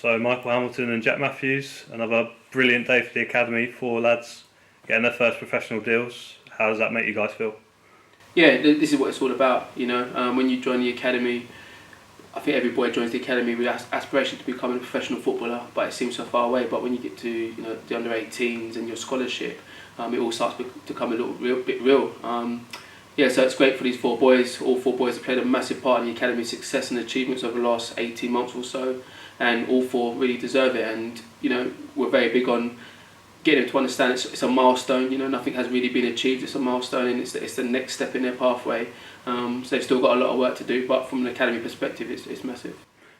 So Michael Hamilton and Jack Matthews, another brilliant day for the academy. 4 lads getting their first professional deals. How does that make you guys feel? Yeah, this is what it's all about. When you join the academy, I think every boy joins the academy with aspiration to become a professional footballer, but it seems so far away. But when you get to the under 18s and your scholarship, it all starts to come a bit real. So it's great for these 4 boys. All 4 boys have played a massive part in the academy's success and achievements over the last 18 months or so, and all 4 really deserve it. And we're very big on getting them to understand it's a milestone. Nothing has really been achieved. It's a milestone, and it's the next step in their pathway. So they've still got a lot of work to do, but from an academy perspective, it's massive.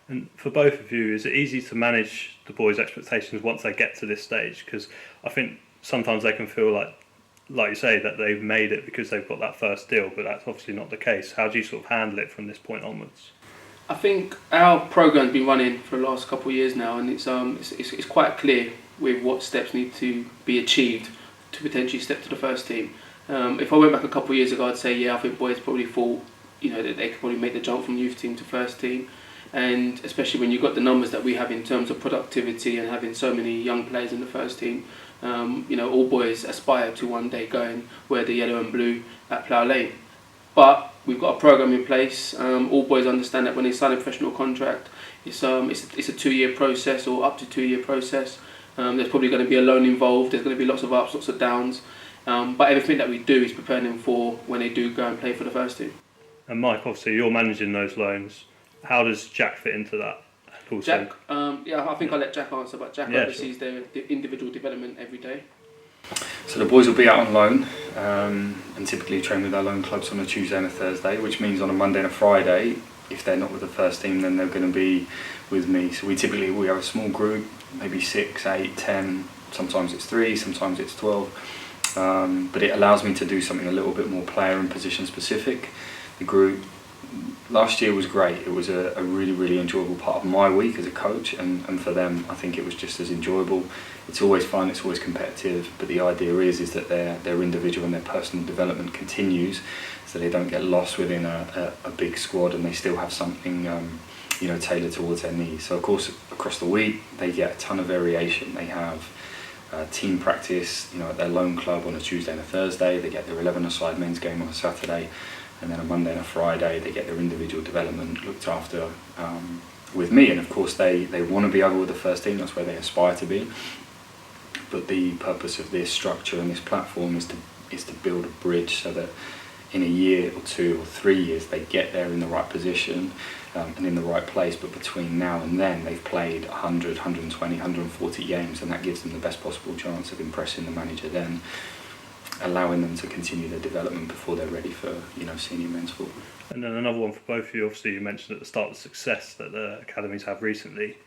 And for both of you, is it easy to manage the boys' expectations once they get to this stage? Because I think sometimes they can feel like you say, that they've made it because they've got that first deal, but that's obviously not the case. How do you sort of handle it from this point onwards? I think our program's been running for the last couple of years now, and it's quite clear with what steps need to be achieved to potentially step to the first team. If I went back a couple of years ago, I'd say I think boys probably thought that they could probably make the jump from youth team to first team, and especially when you've got the numbers that we have in terms of productivity and having so many young players in the first team. All boys aspire to one day go and wear the yellow and blue at Plough Lane. But we've got a programme in place. All boys understand that when they sign a professional contract, it's a 2-year process or up to 2-year process. There's probably going to be a loan involved. There's going to be lots of ups, lots of downs. But everything that we do is preparing them for when they do go and play for the first team. And Mike, obviously you're managing those loans. How does Jack fit into that? Also? Jack, I think I'll let Jack answer, but Jack oversees their individual development every day. So the boys will be out on loan and typically train with our loan clubs on a Tuesday and a Thursday, which means on a Monday and a Friday, if they're not with the first team, then they're going to be with me. So we have a small group, maybe 6, 8, 10, sometimes it's 3, sometimes it's 12. But it allows me to do something a little bit more player and position specific. The group last year was great. It was a really, really enjoyable part of my week as a coach, and for them I think it was just as enjoyable. It's always fun, it's always competitive, but the idea is that their individual and their personal development continues, so they don't get lost within a big squad, and they still have something tailored towards their needs. So of course across the week they get a ton of variation. They have team practice at their loan club on a Tuesday and a Thursday. They get their 11-a-side men's game on a Saturday, and then a Monday and a Friday they get their individual development looked after with me. And of course they want to be over with the first team, that's where they aspire to be. But the purpose of this structure and this platform is to build a bridge so that in a year or 2 or 3 years they get there in the right position and in the right place. But between now and then they've played 100, 120, 140 games, and that gives them the best possible chance of impressing the manager then, allowing them to continue their development before they're ready for senior men's football. And then another one for both of you. Obviously you mentioned at the start the success that the academies have recently.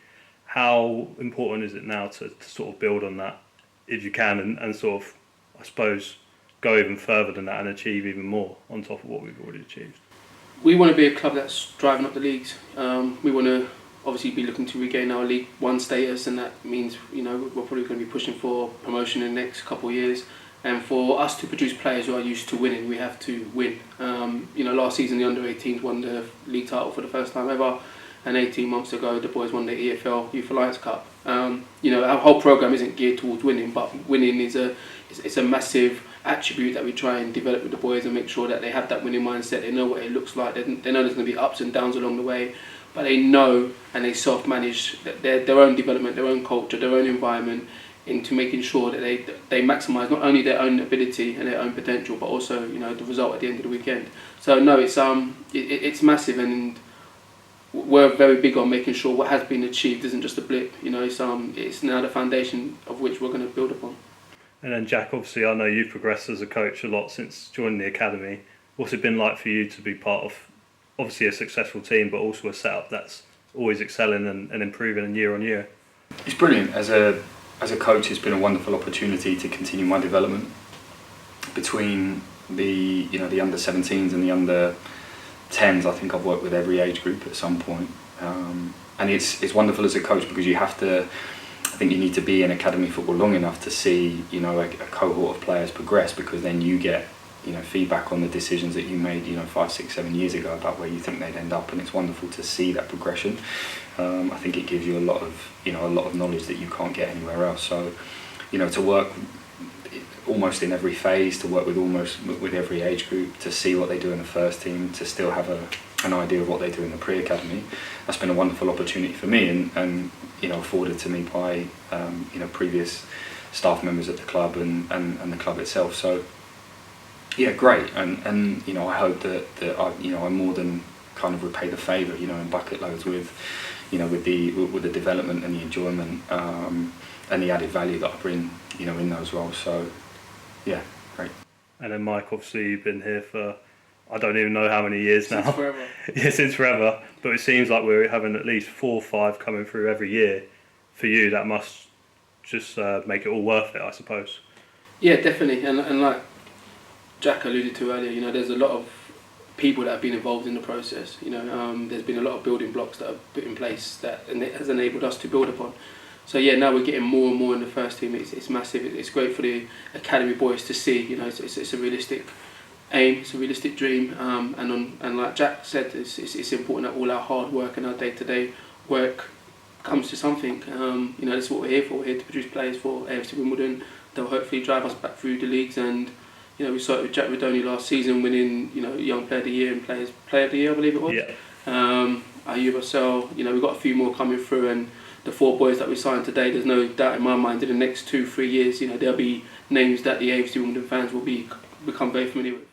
How important is it now to sort of build on that if you can, and sort of, I suppose, go even further than that and achieve even more on top of what we've already achieved? We want to be a club that's driving up the leagues. We want to obviously be looking to regain our League One status, and that means we're probably going to be pushing for promotion in the next couple of years. And for us to produce players who are used to winning, we have to win. Last season the under-18s won the league title for the first time ever, and 18 months ago the boys won the EFL Youth Alliance Cup. Our whole programme isn't geared towards winning, but winning is a massive attribute that we try and develop with the boys and make sure that they have that winning mindset. They know what it looks like. They know there's going to be ups and downs along the way, but they know and they self-manage their own development, their own culture, their own environment, into making sure that they maximise not only their own ability and their own potential, but also the result at the end of the weekend. So no, it's massive, and we're very big on making sure what has been achieved isn't just a blip. It's now the foundation of which we're going to build upon. And then Jack, obviously I know you've progressed as a coach a lot since joining the academy. What's it been like for you to be part of obviously a successful team, but also a setup that's always excelling and improving year on year? It's brilliant. As a coach, it's been a wonderful opportunity to continue my development between the under 17s and the under 10s. I think I've worked with every age group at some point, and it's wonderful as a coach because I think you need to be in academy football long enough to see a cohort of players progress, because then you get feedback on the decisions that you made 5, 6, 7 years ago about where you think they'd end up, and it's wonderful to see that progression. I think it gives you a lot of knowledge that you can't get anywhere else. So to work almost in every phase, to work with every age group, to see what they do in the first team, to still have an idea of what they do in the pre-academy, that's been a wonderful opportunity for me, and afforded to me by previous staff members at the club and the club itself. So yeah, great, and I hope that I more than kind of repay the favour, in bucket loads with the development and the enjoyment and the added value that I bring in those roles. So yeah, great. And then Mike, obviously you've been here for I don't even know how many years now. Since forever. Yeah, since forever. But it seems like we're having at least 4 or 5 coming through every year. For you, that must just make it all worth it, I suppose. Yeah, definitely. And like Jack alluded to earlier, there's a lot of people that have been involved in the process. There's been a lot of building blocks that are put in place and it has enabled us to build upon. So yeah, now we're getting more and more in the first team. It's massive. It's great for the academy boys to see. It's a realistic aim. It's a realistic dream. And like Jack said, it's important that all our hard work and our day-to-day work comes to something. That's what we're here for. We're here to produce players for AFC Wimbledon. They'll hopefully drive us back through the leagues. And we started with Jack Rodoni last season, winning Young Player of the Year and Player of the Year, I believe it was. Yeah. Ayub Assel, we've got a few more coming through, and the 4 boys that we signed today, there's no doubt in my mind in the next 2-3 years, there'll be names that the AFC Wimbledon fans will become very familiar with.